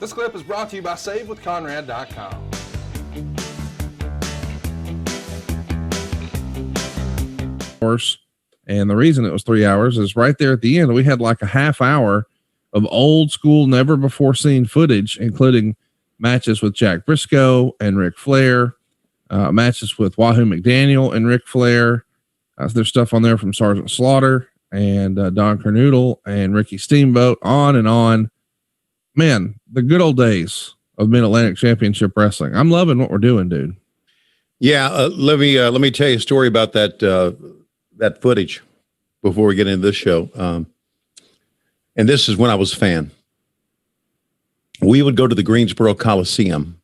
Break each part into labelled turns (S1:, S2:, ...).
S1: This clip is brought to you by SaveWithConrad.com.
S2: And the reason it was 3 hours is right there at the end, we had like a half hour of old school, never before seen footage, including matches with Jack Briscoe and Ric Flair, matches with Wahoo McDaniel and Ric Flair. There's stuff on there from Sergeant Slaughter and Don Kernoodle and Ricky Steamboat, on and on. Man, the good old days of Mid-Atlantic Championship Wrestling. I'm loving what we're doing, dude.
S3: Yeah, let me tell you a story about that footage before we get into this show. And this is when I was a fan. We would go to the Greensboro Coliseum,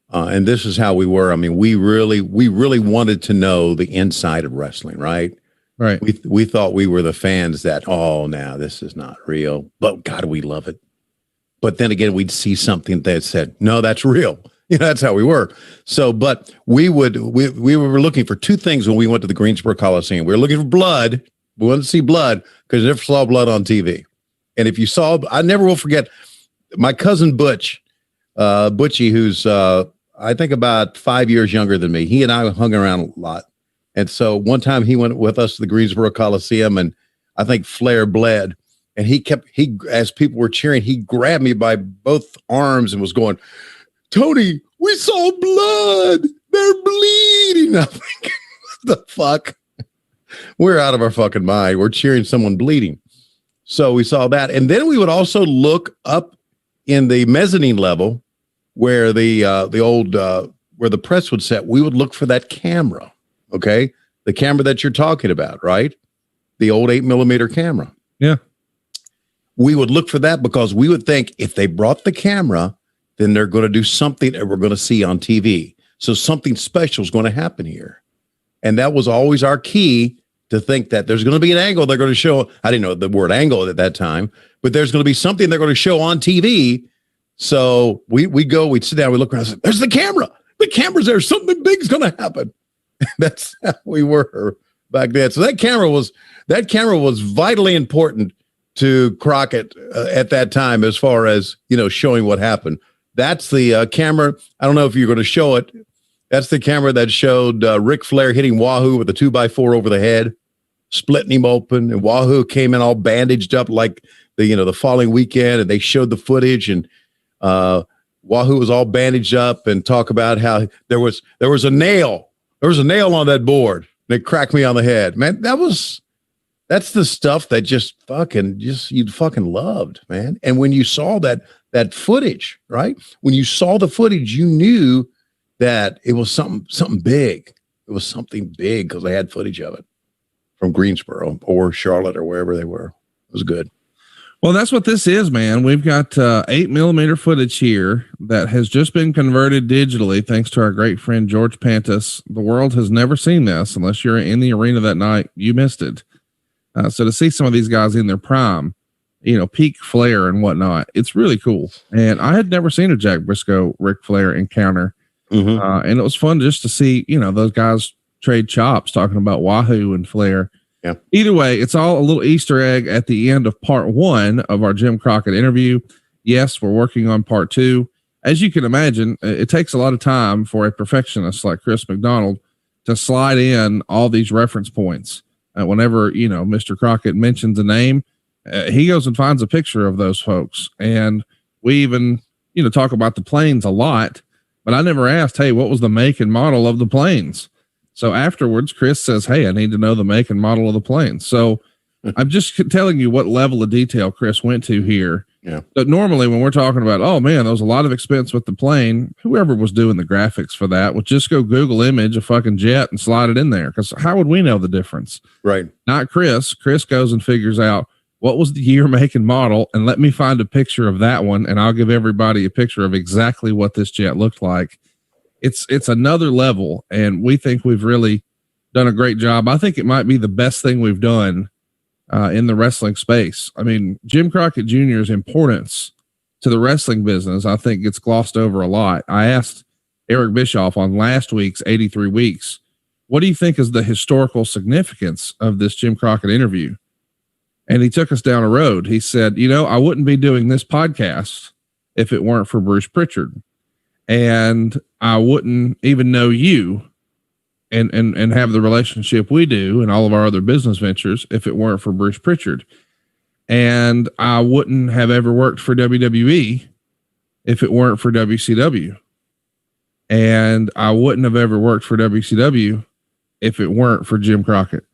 S3: and this is how we were. I mean, we really wanted to know the inside of wrestling, right?
S2: Right.
S3: We thought we were the fans that, oh, now this is not real, but God, we love it. But then again, we'd see something that said, no, that's real. You know, that's how we were. So, but we were looking for two things when we went to the Greensboro Coliseum. We were looking for blood. We wanted to see blood because I never saw blood on TV. And if you saw, I never will forget my cousin Butchie, who's, I think about 5 years younger than me. He and I hung around a lot. And so one time he went with us to the Greensboro Coliseum, and I think Flair bled. And as people were cheering, he grabbed me by both arms and was going, Tony, we saw blood. They're bleeding. I'm thinking, what the fuck? We're out of our fucking mind. We're cheering someone bleeding. So we saw that. And then we would also look up in the mezzanine level where where the press would sit. We would look for that camera. Okay. The camera that you're talking about, right? The old 8mm camera.
S2: Yeah.
S3: We would look for that because we would think if they brought the camera, then they're going to do something that we're going to see on TV. So something special is going to happen here. And that was always our key, to think that there's going to be an angle they're going to show. I didn't know the word angle at that time, but there's going to be something they're going to show on TV. So we'd sit down, we look around and say, there's the camera. The camera's there. Something big's going to happen. That's how we were back then. So that camera was vitally important to Crockett at that time, as far as, showing what happened. That's the camera. I don't know if you're going to show it. That's the camera that showed Ric Flair hitting Wahoo with a 2x4 over the head, splitting him open, and Wahoo came in all bandaged up like the following weekend, and they showed the footage, and Wahoo was all bandaged up, and talk about how there was a nail. There was a nail on that board, and it cracked me on the head. Man, that's the stuff that you'd fucking loved, man. And when you saw that footage, right? When you saw the footage, you knew that it was something big. It was something big because they had footage of it from Greensboro or Charlotte or wherever they were. It was good.
S2: Well, that's what this is, man. We've got 8mm footage here that has just been converted digitally, thanks to our great friend George Pantis. The world has never seen this. Unless you're in the arena that night, you missed it. So to see some of these guys in their prime, peak Flair and whatnot, it's really cool. And I had never seen a Jack Briscoe Ric Flair encounter. Mm-hmm. And it was fun just to see, those guys trade chops, talking about Wahoo and Flair.
S3: Yeah.
S2: Either way, it's all a little Easter egg at the end of part 1 of our Jim Crockett interview. Yes, we're working on part 2. As you can imagine, it takes a lot of time for a perfectionist like Chris McDonald to slide in all these reference points. Whenever, Mr. Crockett mentions a name, he goes and finds a picture of those folks. And we even, talk about the planes a lot, but I never asked, hey, what was the make and model of the planes? So afterwards, Chris says, hey, I need to know the make and model of the plane. So I'm just telling you what level of detail Chris went to here.
S3: Yeah.
S2: But normally when we're talking about, oh man, there was a lot of expense with the plane, whoever was doing the graphics for that would just go Google image a fucking jet and slide it in there. Cause how would we know the difference?
S3: Right.
S2: Not Chris. Chris goes and figures out what was the year, make and model, and let me find a picture of that one. And I'll give everybody a picture of exactly what this jet looked like. It's another level, and we think we've really done a great job. I think it might be the best thing we've done in the wrestling space. I mean, Jim Crockett Jr.'s importance to the wrestling business, I think, gets glossed over a lot. I asked Eric Bischoff on last week's 83 Weeks, what do you think is the historical significance of this Jim Crockett interview? And he took us down a road. He said, I wouldn't be doing this podcast if it weren't for Bruce Pritchard. And I wouldn't even know you and have the relationship we do and all of our other business ventures if it weren't for Bruce Pritchard. And I wouldn't have ever worked for WWE if it weren't for WCW. And I wouldn't have ever worked for WCW if it weren't for Jim Crockett.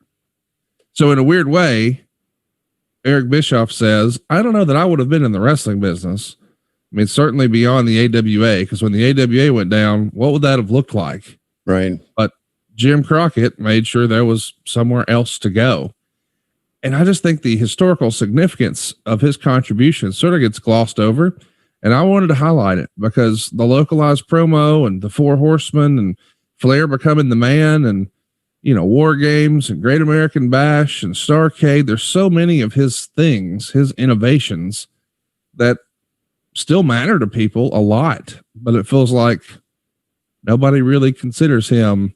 S2: So in a weird way, Eric Bischoff says, I don't know that I would have been in the wrestling business. I mean, certainly beyond the AWA, because when the AWA went down, what would that have looked like?
S3: Right.
S2: But Jim Crockett made sure there was somewhere else to go. And I just think the historical significance of his contribution sort of gets glossed over. And I wanted to highlight it because the localized promo and the Four Horsemen and Flair becoming the man and, you know, War Games and Great American Bash and Starrcade. There's so many of his things, his innovations that still matter to people a lot, but it feels like nobody really considers him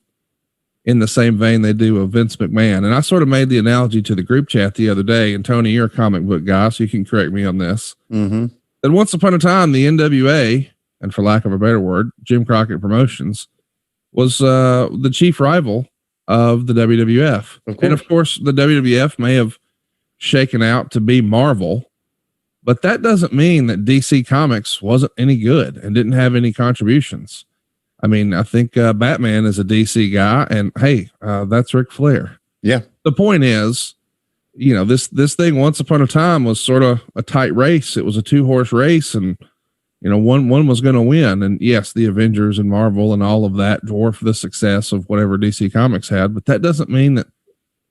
S2: in the same vein they do of Vince McMahon. And I sort of made the analogy to the group chat the other day, and Tony, you're a comic book guy, so you can correct me on this.
S3: Mm-hmm.
S2: That once upon a time, the NWA, and for lack of a better word, Jim Crockett Promotions, was the chief rival of the WWF. And of course, the WWF may have shaken out to be Marvel, but that doesn't mean that DC Comics wasn't any good and didn't have any contributions. I mean, I think Batman is a DC guy, and hey, that's Ric Flair.
S3: Yeah.
S2: The point is, you know, this thing once upon a time was sort of a tight race. It was a 2-horse race, and you know, one was going to win. And yes, the Avengers and Marvel and all of that dwarfed the success of whatever DC Comics had, but that doesn't mean that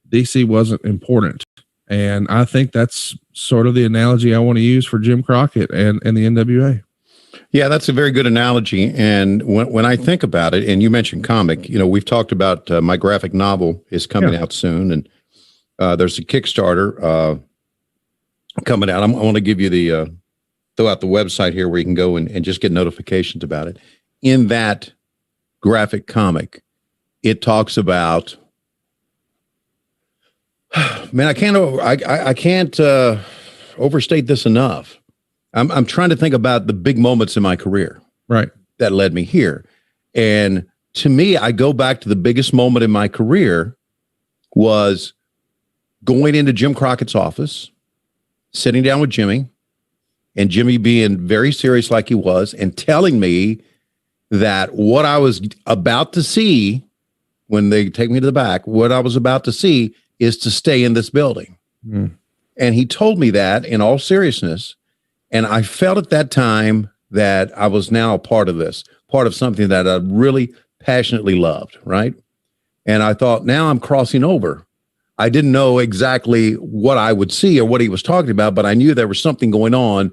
S2: DC wasn't important. And I think that's sort of the analogy I want to use for Jim Crockett and the NWA.
S3: Yeah, that's a very good analogy. And when I think about it, and you mentioned comic, you know, we've talked about my graphic novel is coming out soon, and there's a Kickstarter coming out. I want to give you throw out the website here where you can go and just get notifications about it. In that graphic comic, it talks about, man, I can't overstate this enough. I'm trying to think about the big moments in my career,
S2: right,
S3: that led me here. And to me, I go back to the biggest moment in my career was going into Jim Crockett's office, sitting down with Jimmy, and Jimmy being very serious like he was, and telling me that what I was about to see when they take me to the back, what I was about to see is to stay in this building. Mm. And he told me that in all seriousness. And I felt at that time that I was now a part of this, part of something that I really passionately loved, right? And I thought, now I'm crossing over. I didn't know exactly what I would see or what he was talking about, but I knew there was something going on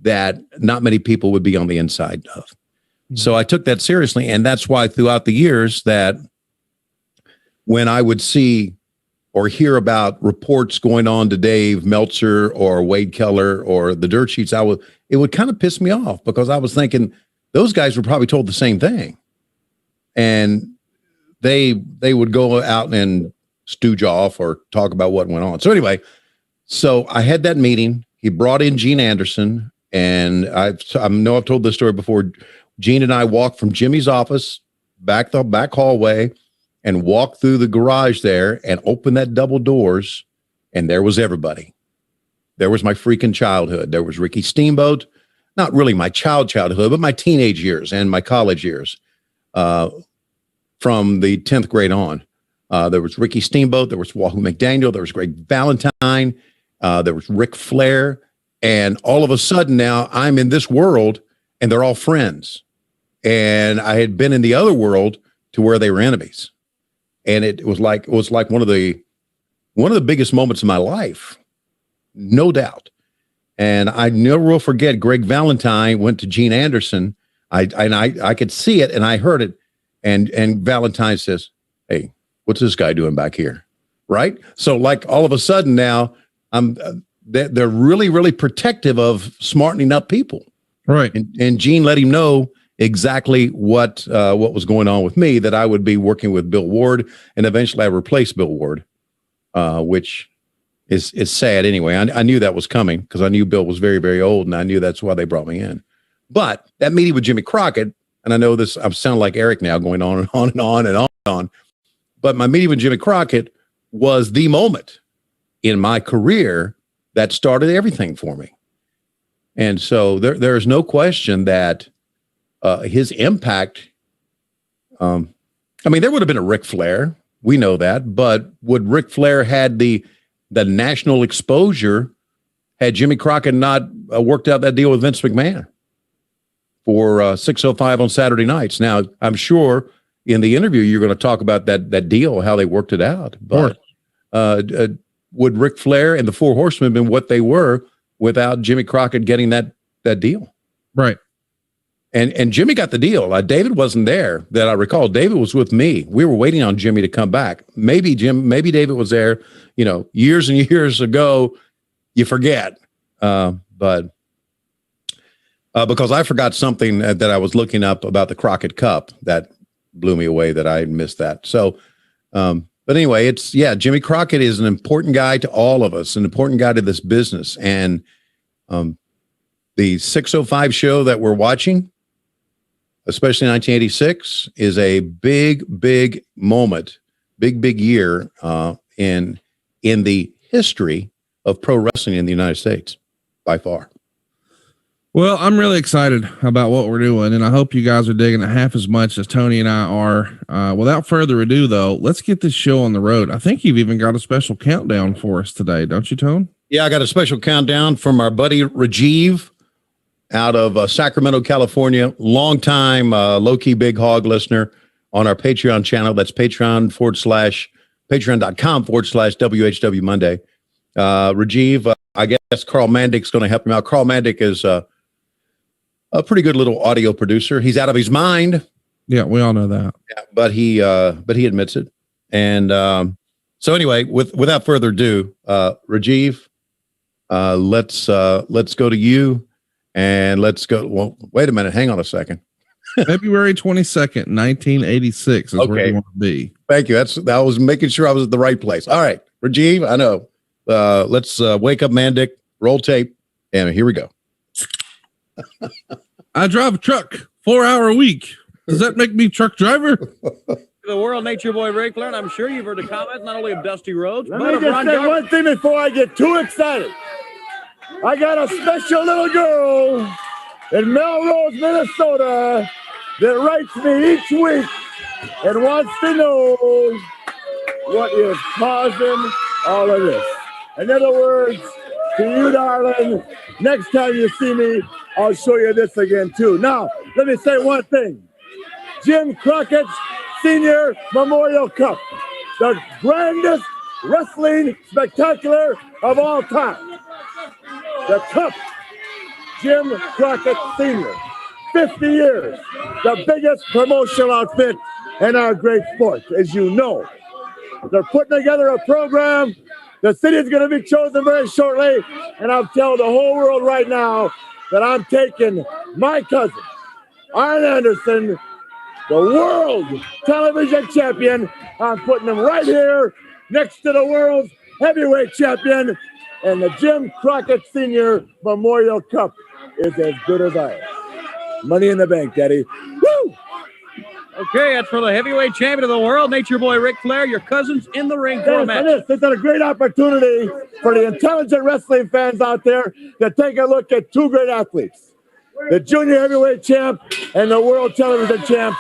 S3: that not many people would be on the inside of. Mm-hmm. So I took that seriously. And that's why throughout the years that when I would see or hear about reports going on to Dave Meltzer or Wade Keller or the Dirt Sheets, it would kind of piss me off because I was thinking those guys were probably told the same thing. And they would go out and stooge off or talk about what went on. So anyway, so I had that meeting. He brought in Gene Anderson, and I know I've told this story before. Gene and I walked from Jimmy's office back the back hallway and walked through the garage there and opened that double doors, and there was everybody. There was my freaking childhood. There was Ricky Steamboat, not really my childhood, but my teenage years and my college years from the 10th grade on. There was Ricky Steamboat, there was Wahoo McDaniel, there was Greg Valentine, there was Ric Flair, and all of a sudden now I'm in this world and they're all friends. And I had been in the other world to where they were enemies. And it was like one of the biggest moments of my life, no doubt. And I never will forget, Greg Valentine went to Gene Anderson. I could see it and I heard it. And Valentine says, "Hey, what's this guy doing back here?" Right. So like all of a sudden now they're really, really protective of smartening up people.
S2: Right.
S3: And Gene let him know exactly what was going on with me, that I would be working with Bill Ward, and eventually I replaced Bill Ward, which is sad anyway. I knew that was coming because I knew Bill was very, very old, and I knew that's why they brought me in. But that meeting with Jimmy Crockett, and I know this, I'm sounding like Eric now, going on and on and on and on and on. But my meeting with Jimmy Crockett was the moment in my career that started everything for me. And so there is no question that his impact, I mean, there would have been a Ric Flair. We know that. But would Ric Flair had the national exposure had Jimmy Crockett not worked out that deal with Vince McMahon for 605 on Saturday nights? Now, I'm sure in the interview you're going to talk about that deal, how they worked it out. But would Ric Flair and the Four Horsemen have been what they were without Jimmy Crockett getting that deal?
S2: Right.
S3: And Jimmy got the deal. David wasn't there that I recall. David was with me. We were waiting on Jimmy to come back. Maybe David was there, years and years ago. You forget. But because I forgot something that I was looking up about the Crockett Cup that blew me away that I missed that. So, but anyway, Jimmy Crockett is an important guy to all of us, an important guy to this business. And the 605 show that we're watching, especially 1986, is a big, big moment, big year in the history of pro wrestling in the United States, by far.
S2: Well, I'm really excited about what we're doing, and I hope you guys are digging it half as much as Tony and I are. Without further ado, though, let's get this show on the road. I think you've even got a special countdown for us today, don't you, Tone?
S3: Yeah, I got a special countdown from our buddy Rajiv out of Sacramento, California, longtime low-key big hog listener on our Patreon channel. That's patreon.com/WHW Monday. Rajiv, I guess Carl Mandick's going to help him out. Carl Mandick is a pretty good little audio producer. He's out of his mind.
S2: Yeah, we all know that.
S3: Yeah, but he admits it. And so anyway, without further ado, Rajiv, let's go to you. And let's go. Well, wait a minute. Hang on a second.
S2: February 22nd, 1986 is where you want to be.
S3: Thank you. I was making sure I was at the right place. All right, Rajiv, I know. Let's wake up Mandick, roll tape, and here we go.
S2: I drive a truck, 4-hour a week. Does that make me truck driver?
S4: The world, Nature Boy Ric Flair, and I'm sure you've heard the comments not only of Dusty Rhodes,
S5: Let
S4: but
S5: me
S4: of
S5: just
S4: Ron
S5: say
S4: Garvin.
S5: one thing before I get too excited. I got a special little girl in Melrose, Minnesota that writes me each week and wants to know what is causing all of this. In other words, to you, darling, next time you see me, I'll show you this again, too. Now, let me say one thing. Jim Crockett's Senior Memorial Cup, the grandest wrestling spectacular of all time. The Cup, Jim Crockett Sr., 50 years, the biggest promotional outfit in our great sport, as you know. They're putting together a program. The city is going to be chosen very shortly, and I'll tell the whole world right now that I'm taking my cousin, Arn Anderson, the world television champion. I'm putting him right here next to the world's heavyweight champion, and the Jim Crockett Sr. Memorial Cup is as good as ours. Money in the bank, Daddy. Woo!
S4: Okay, that's for the heavyweight champion of the world, Nature Boy Ric Flair. Your cousin's in the ring for a match.
S5: This is a great opportunity for the intelligent wrestling fans out there to take a look at two great athletes. The junior heavyweight champ and the world television champ,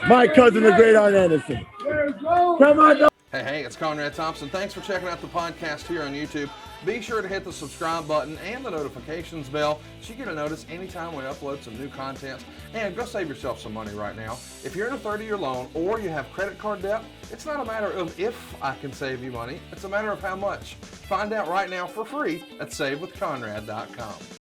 S5: my cousin, the great Arn Anderson. Come on.
S1: Hey, it's Conrad Thompson. Thanks for checking out the podcast here on YouTube. Be sure to hit the subscribe button and the notifications bell so you get a notice anytime we upload some new content. And go save yourself some money right now. If you're in a 30-year loan or you have credit card debt, it's not a matter of if I can save you money. It's a matter of how much. Find out right now for free at SaveWithConrad.com.